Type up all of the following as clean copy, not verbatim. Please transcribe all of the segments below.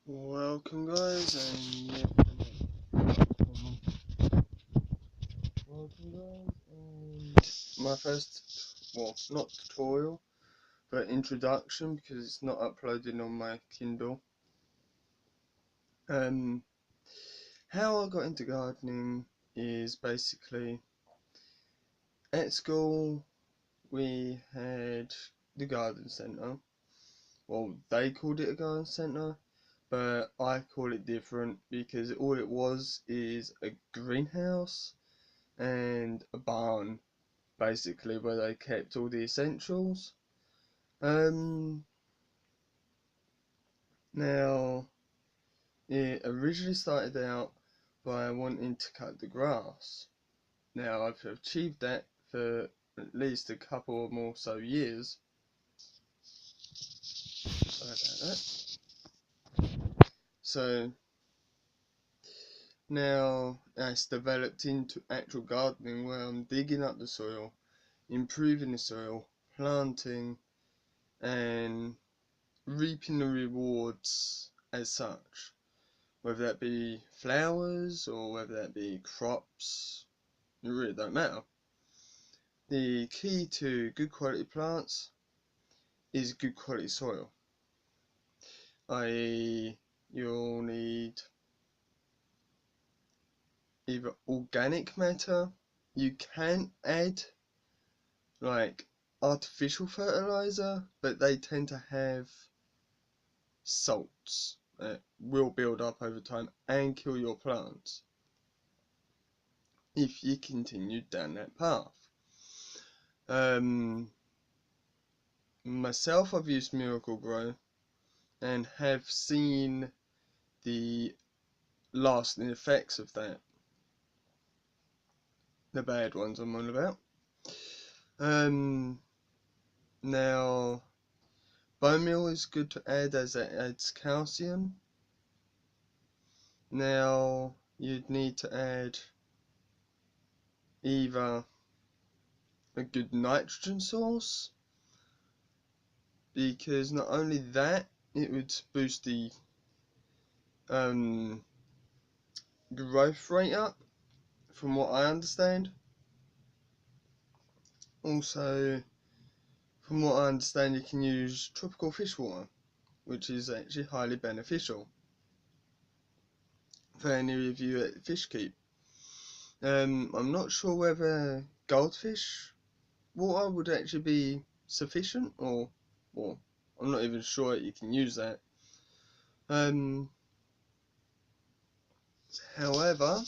Welcome guys, and my first, well, not tutorial, but introduction, because it's not uploaded on my Kindle. How I got into gardening is basically, at school we had the garden centre. Well, they called it a garden centre, but I call it different because all it was is a greenhouse and a barn, basically, where they kept all the essentials. Now, it originally started out by wanting to cut the grass. Now, I've achieved that for at least a couple or more so years. Sorry about that. So, now it's developed into actual gardening, where I'm digging up the soil, improving the soil, planting, and reaping the rewards as such, whether that be flowers or whether that be crops. It really don't matter. The key to good quality plants is good quality soil, i.e. you'll need either organic matter. You can add like artificial fertilizer, but they tend to have salts that will build up over time and kill your plants if you continue down that path. Myself, I've used Miracle-Gro and have seen the lasting effects of that. The bad ones I'm on about. Now, bone meal is good to add as it adds calcium. Now, you'd need to add either a good nitrogen source, because not only that, it would boost the growth rate up, from what I understand. Also, from what I understand, you can use tropical fish water, which is actually highly beneficial for any of you at Fish Keep. I'm not sure whether goldfish water would actually be sufficient, or I'm not even sure that you can use that. However,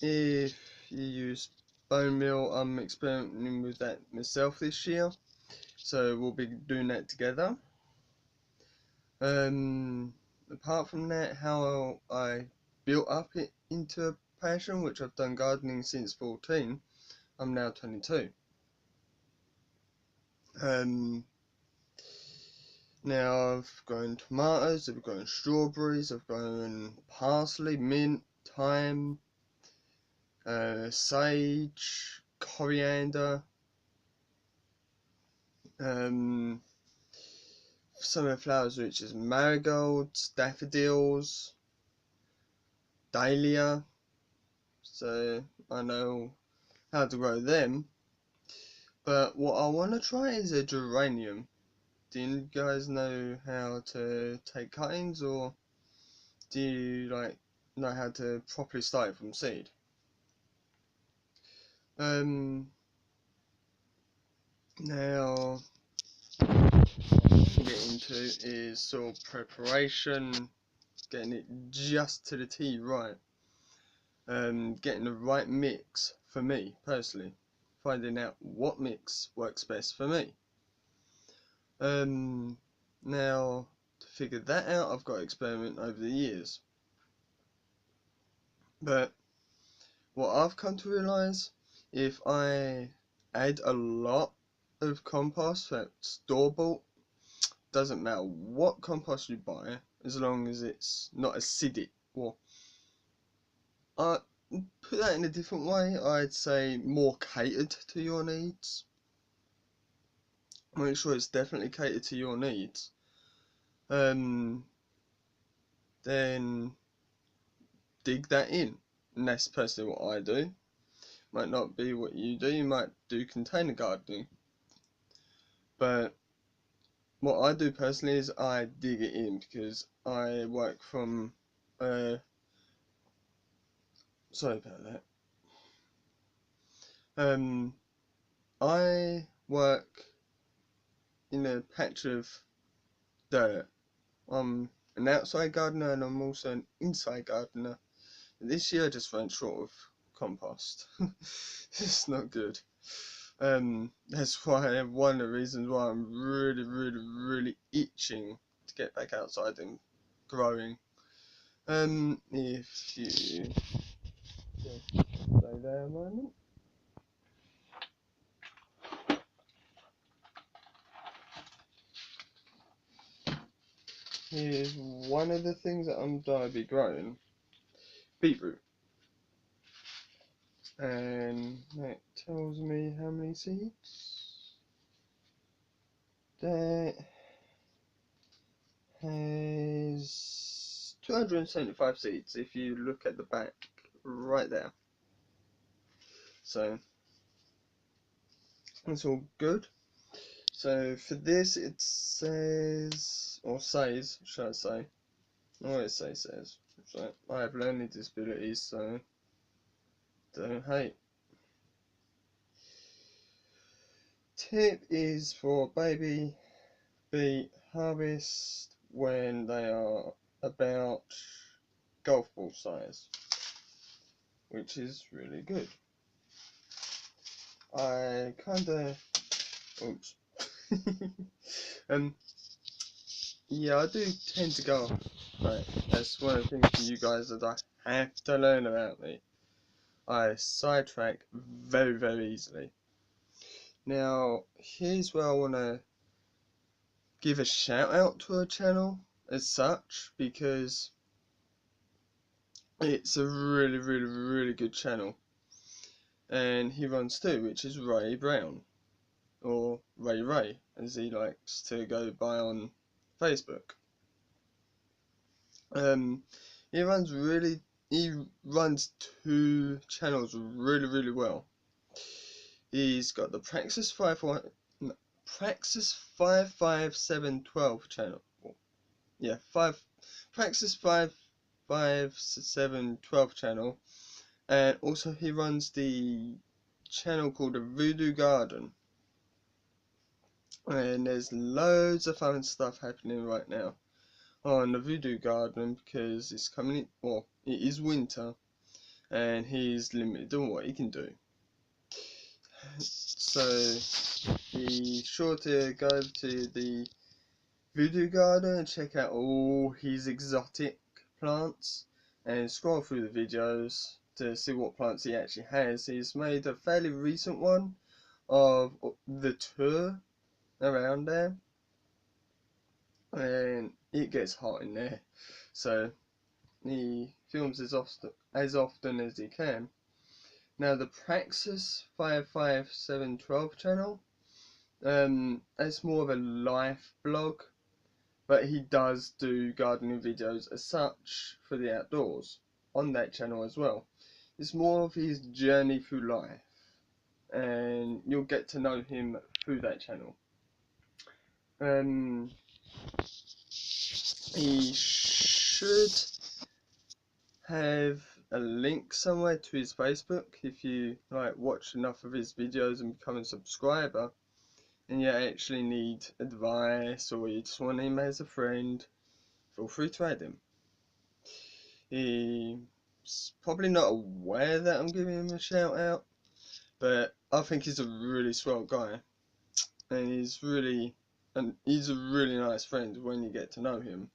if you use bone meal, I'm experimenting with that myself this year, so we'll be doing that together. Apart from that, how I built up it into a passion, which I've done gardening since 14, I'm now 22. Now I've grown tomatoes, I've grown strawberries, I've grown parsley, mint, thyme, sage, coriander, some of the flowers which is marigolds, daffodils, dahlia, so I know how to grow them. But what I want to try is a geranium. Do you guys know how to take cuttings, or do you know how to properly start it from seed? Now get into is soil preparation, getting it just to the T right. Getting the right mix for me personally, finding out what mix works best for me. Now to figure that out, I've got to experiment over the years. But what I've come to realise, if I add a lot of compost that's store-bought, doesn't matter what compost you buy, as long as it's not acidic. Well, I put that in a different way, I'd say more catered to your needs. Make sure it's definitely catered to your needs. then dig that in. And that's personally what I do. Might not be what you do. You might do container gardening. But what I do personally is I dig it in, because I work from sorry about that. I work in a patch of dirt. I'm an outside gardener and I'm also an inside gardener. This year I just ran short of compost. It's not good. That's why one of the reasons why I'm really itching to get back outside and growing. If you just stay there a moment. Here's one of the things that I'm going to be growing. Beetroot. And that tells me how many seeds. That has 275 seeds if you look at the back right there. So that's all good. So for this it says, or says, should I say, I always say says. So I have learning disabilities, so don't hate. Tip is for baby beet harvest when they are about golf ball size, which is really good. I kinda, oops, yeah, I do tend to go off, right? That's one of the things for you guys that I have to learn about me. I sidetrack very easily. Now, here's where I want to give a shout out to a channel as such, because it's a really good channel, and he runs too, which is Ray Brown, or Ray as he likes to go by on Facebook. He runs two channels really well. He's got the Praxis 55712 channel. Yeah, Praxis 55712 channel, and also he runs the channel called the Voodoo Garden. And there's loads of fun stuff happening right now on the Voodoo Garden, because it's coming in, well, it is winter and he's limited on what he can do. So be sure to go over to the Voodoo Garden and check out all his exotic plants, and scroll through the videos to see what plants he actually has. He's made a fairly recent one of the tour around there, and it gets hot in there, so he films as often as he can. Now the Praxis 55712 channel, it's more of a life blog, but he does do gardening videos as such for the outdoors on that channel as well. It's more of his journey through life, and you'll get to know him through that channel. He should have a link somewhere to his Facebook if you watch enough of his videos and become a subscriber, and you actually need advice or you just want him as a friend. Feel free to add him. He's probably not aware that I'm giving him a shout out, but I think he's a really swell guy, and he's a really nice friend when you get to know him.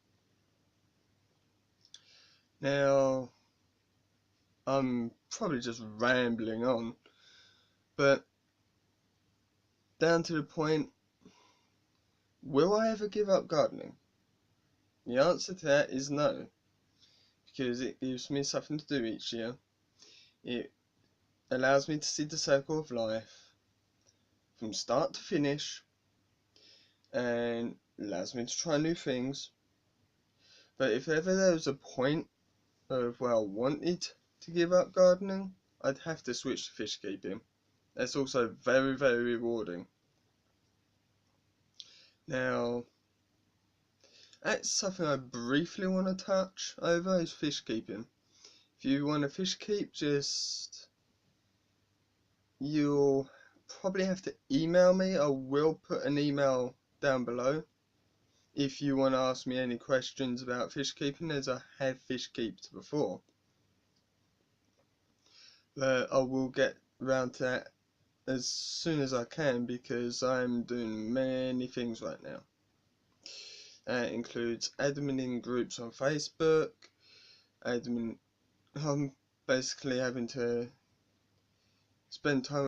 Now, I'm probably just rambling on, but down to the point, will I ever give up gardening? The answer to that is no, because it gives me something to do each year. It allows me to see the circle of life from start to finish, and allows me to try new things, But if ever there was a point of where I wanted to give up gardening, I'd have to switch to fish keeping. That's also very, very rewarding. Now, that's something I briefly want to touch over, is fish keeping. If you want to fish keep, you'll probably have to email me. I will put an email down below if you want to ask me any questions about fish keeping, as I have fish keeped before. But I will get around to that as soon as I can, because I'm doing many things right now. That includes admin groups on Facebook, I'm basically having to spend time